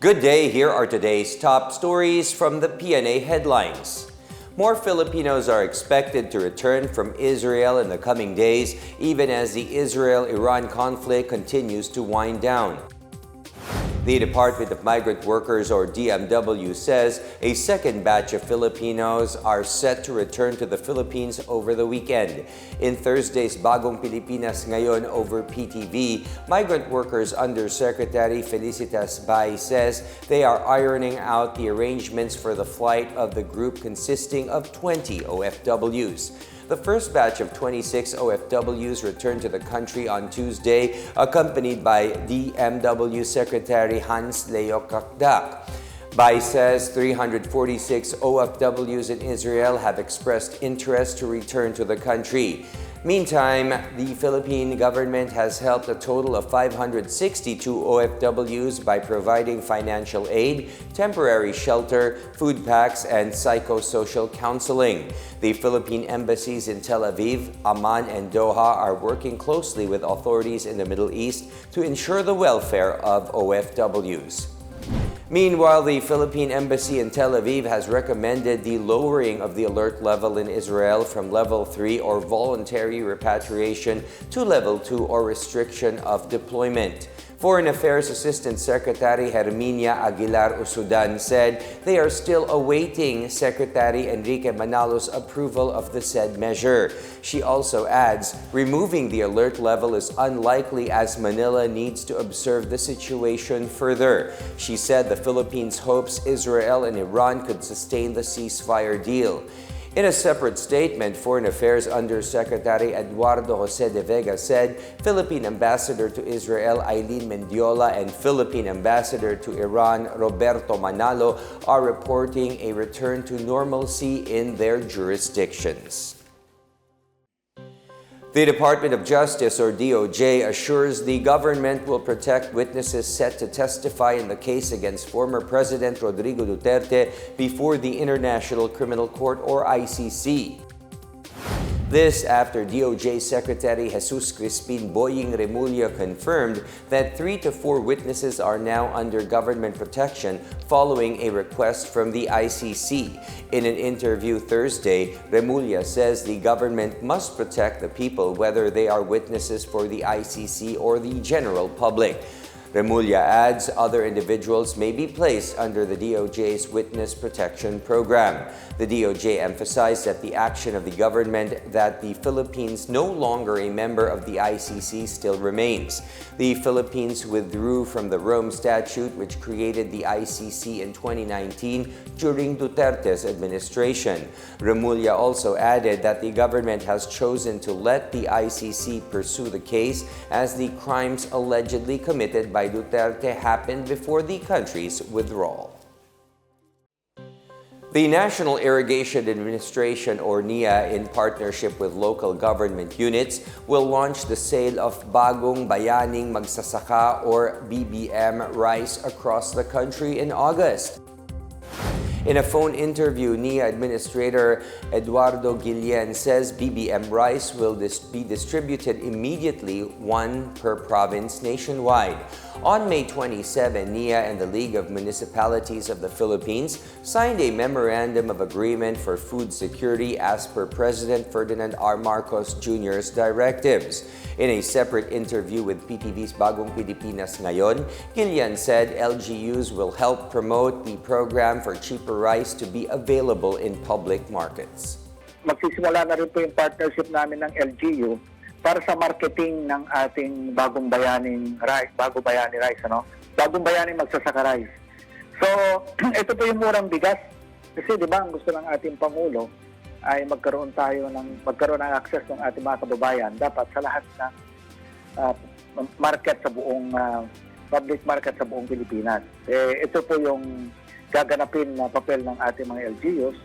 Good day, here are today's top stories from the Pna Headlines. More Filipinos are expected to return from Israel in the coming days, even as the Israel-Iran conflict continues to wind down. The Department of Migrant Workers, or DMW, says a second batch of Filipinos are set to return to the Philippines over the weekend. In Thursday's Bagong Pilipinas Ngayon over PTV, Migrant Workers Undersecretary Felicitas Bay says they are ironing out the arrangements for the flight of the group consisting of 20 OFWs. The first batch of 26 OFWs returned to the country on Tuesday, accompanied by DMW Secretary Hans Leo Kakdak. Bay says 346 OFWs in Israel have expressed interest to return to the country. Meantime, the Philippine government has helped a total of 562 OFWs by providing financial aid, temporary shelter, food packs, and psychosocial counseling. The Philippine embassies in Tel Aviv, Amman, and Doha are working closely with authorities in the Middle East to ensure the welfare of OFWs. Meanwhile, the Philippine Embassy in Tel Aviv has recommended the lowering of the alert level in Israel from Level 3 or voluntary repatriation to Level 2 or restriction of deployment. Foreign Affairs Assistant Secretary Herminia Aguilar Usudan said they are still awaiting Secretary Enrique Manalo's approval of the said measure. She also adds, removing the alert level is unlikely as Manila needs to observe the situation further. She said the Philippines hopes Israel and Iran could sustain the ceasefire deal. In a separate statement, Foreign Affairs Undersecretary Eduardo Jose de Vega said Philippine Ambassador to Israel Eileen Mendiola and Philippine Ambassador to Iran Roberto Manalo are reporting a return to normalcy in their jurisdictions. The Department of Justice, or DOJ, assures the government will protect witnesses set to testify in the case against former President Rodrigo Duterte before the International Criminal Court, or ICC. This after DOJ Secretary Jesus Crispin Boying Remulla confirmed that 3 to 4 witnesses are now under government protection following a request from the ICC. In an interview Thursday, Remulla says the government must protect the people whether they are witnesses for the ICC or the general public. Remulla adds other individuals may be placed under the DOJ's Witness Protection Program. The DOJ emphasized that the action of the government that the Philippines no longer a member of the ICC still remains. The Philippines withdrew from the Rome Statute, which created the ICC in 2019 during Duterte's administration. Remulla also added that the government has chosen to let the ICC pursue the case as the crimes allegedly committed by Duterte happened before the country's withdrawal. The National Irrigation Administration, or NIA, in partnership with local government units, will launch the sale of Bagong Bayaning Magsasaka, or BBM, rice across the country in August. In a phone interview, NIA Administrator Eduardo Guillen says BBM rice will be distributed immediately, 1 per province nationwide. On May 27, NIA and the League of Municipalities of the Philippines signed a Memorandum of Agreement for Food Security as per President Ferdinand R. Marcos Jr.'s directives. In a separate interview with PTV's Bagong Pilipinas Ngayon, Guillen said LGUs will help promote the program for cheaper rice to be available in public markets. Magsisimula na rin po yung partnership namin ng LGU para sa marketing ng ating bagong bayaning rice, bagong bayani rice, ano? Bagong bayaning magsasaka rice. So, ito po yung murang bigas. Kasi 'di ba, ang gusto ng ating pangulo ay magkaroon ng access ng ating mga kababayan dapat sa lahat ng market sa buong public market sa buong Pilipinas. Ito po yung gaganapin na papel ng ating mga LGUs.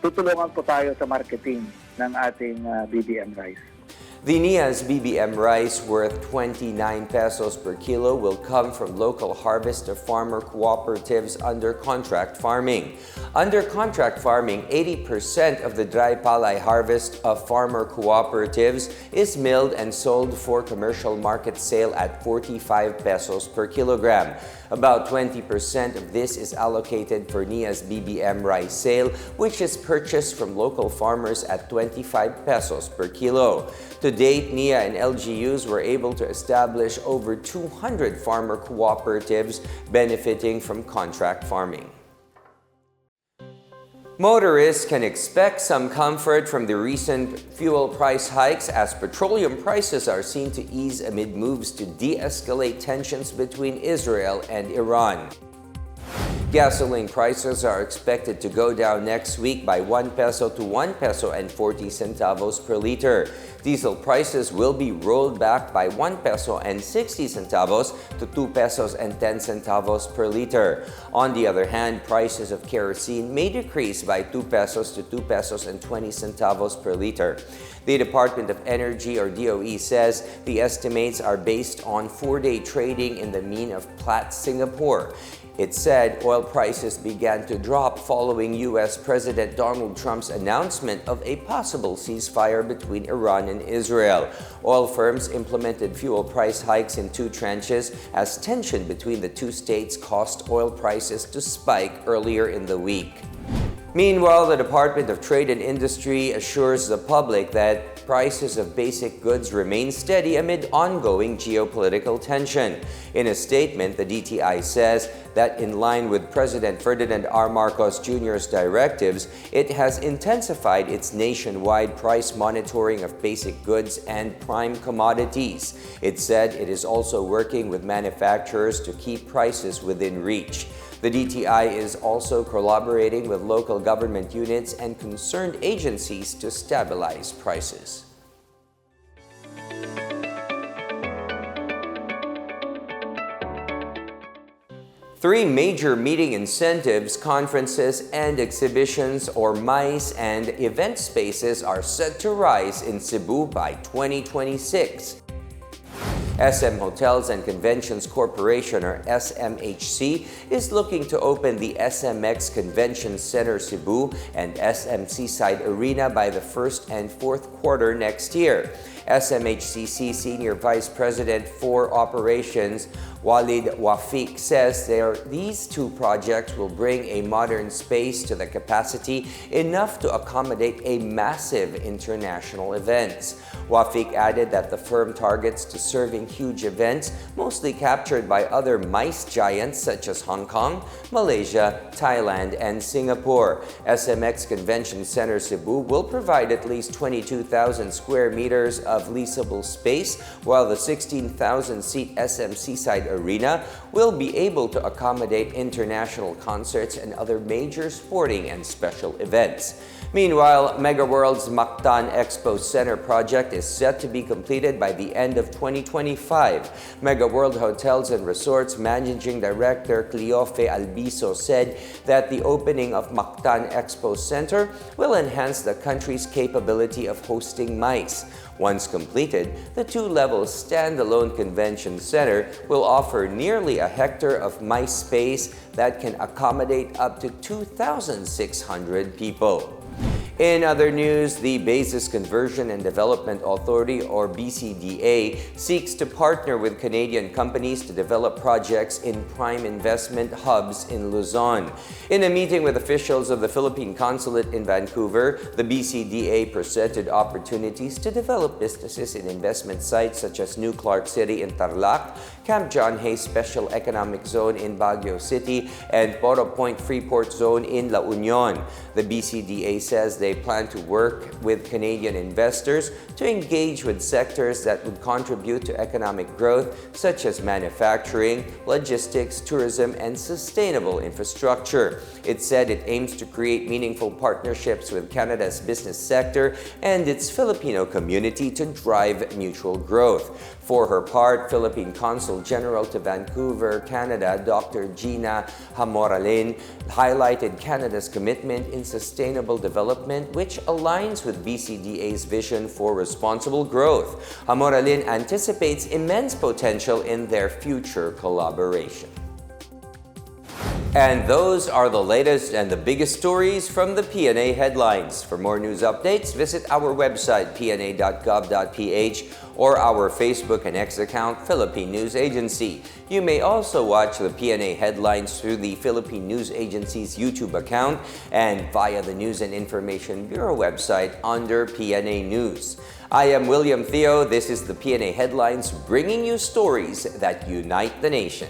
Tutulungan po tayo sa marketing ng ating BBM rice. The NIA's BBM rice worth 29 pesos per kilo will come from local harvest of farmer cooperatives under contract farming. Under contract farming, 80% of the dry palay harvest of farmer cooperatives is milled and sold for commercial market sale at 45 pesos per kilogram. About 20% of this is allocated for NIA's BBM rice sale, which is purchased from local farmers at 25 pesos per kilo. To date, NIA and LGUs were able to establish over 200 farmer cooperatives benefiting from contract farming. Motorists can expect some comfort from the recent fuel price hikes as petroleum prices are seen to ease amid moves to de-escalate tensions between Israel and Iran. Gasoline prices are expected to go down next week by 1 peso to 1 peso and 40 centavos per liter. Diesel prices will be rolled back by 1 peso and 60 centavos to 2 pesos and 10 centavos per liter. On the other hand, prices of kerosene may decrease by 2 pesos to 2 pesos and 20 centavos per liter. The Department of Energy, or DOE, says the estimates are based on 4-day trading in the Mine of Platte, Singapore. It said oil prices began to drop following U.S. President Donald Trump's announcement of a possible ceasefire between Iran and Israel. Oil firms implemented fuel price hikes in 2 tranches as tension between the two states caused oil prices to spike earlier in the week. Meanwhile, the Department of Trade and Industry assures the public that prices of basic goods remain steady amid ongoing geopolitical tension. In a statement, the DTI says that in line with President Ferdinand R. Marcos Jr.'s directives, it has intensified its nationwide price monitoring of basic goods and prime commodities. It said it is also working with manufacturers to keep prices within reach. The DTI is also collaborating with local government units and concerned agencies to stabilize prices. Three major meeting incentives, conferences, and exhibitions, or MICE, and event spaces are set to rise in Cebu by 2026. SM Hotels and Conventions Corporation, or SMHC, is looking to open the SMX Convention Center Cebu and SM Seaside Arena by the first and fourth quarter next year. SMHCC Senior Vice President for Operations Walid Wafiq says these two projects will bring a modern space to the capacity enough to accommodate a massive international events. Wafiq added that the firm targets to serving huge events, mostly captured by other MICE giants such as Hong Kong, Malaysia, Thailand, and Singapore. SMX Convention Center Cebu will provide at least 22,000 square meters of leasable space, while the 16,000-seat SM Seaside Arena will be able to accommodate international concerts and other major sporting and special events. Meanwhile, MegaWorld's Mactan Expo Center project is set to be completed by the end of 2025. MegaWorld Hotels and Resorts Managing Director Cleofe Albiso said that the opening of Mactan Expo Center will enhance the country's capability of hosting MICE. Once completed, the 2-level standalone convention center will offer nearly a hectare of MICE space that can accommodate up to 2,600 people. In other news, the Basis Conversion and Development Authority, or BCDA, seeks to partner with Canadian companies to develop projects in prime investment hubs in Luzon. In a meeting with officials of the Philippine Consulate in Vancouver, the BCDA presented opportunities to develop businesses in investment sites such as New Clark City in Tarlac, Camp John Hay Special Economic Zone in Baguio City, and Poro Point Freeport Zone in La Union. The BCDA says they plan to work with Canadian investors to engage with sectors that would contribute to economic growth, such as manufacturing, logistics, tourism, and sustainable infrastructure. It said it aims to create meaningful partnerships with Canada's business sector and its Filipino community to drive mutual growth. For her part, Philippine Consul General to Vancouver, Canada, Dr. Gina Hamoralin, highlighted Canada's commitment in sustainable development development which aligns with BCDA's vision for responsible growth. Hamoralin anticipates immense potential in their future collaboration. And those are the latest and the biggest stories from the Pna Headlines. For more news updates, visit our website pna.gov.ph or our Facebook and X account, Philippine News Agency. You may also watch the Pna Headlines through the Philippine News Agency's YouTube account and via the News and Information Bureau website under PNA News. I am William Theo. This is the Pna Headlines, bringing you stories that unite the nation.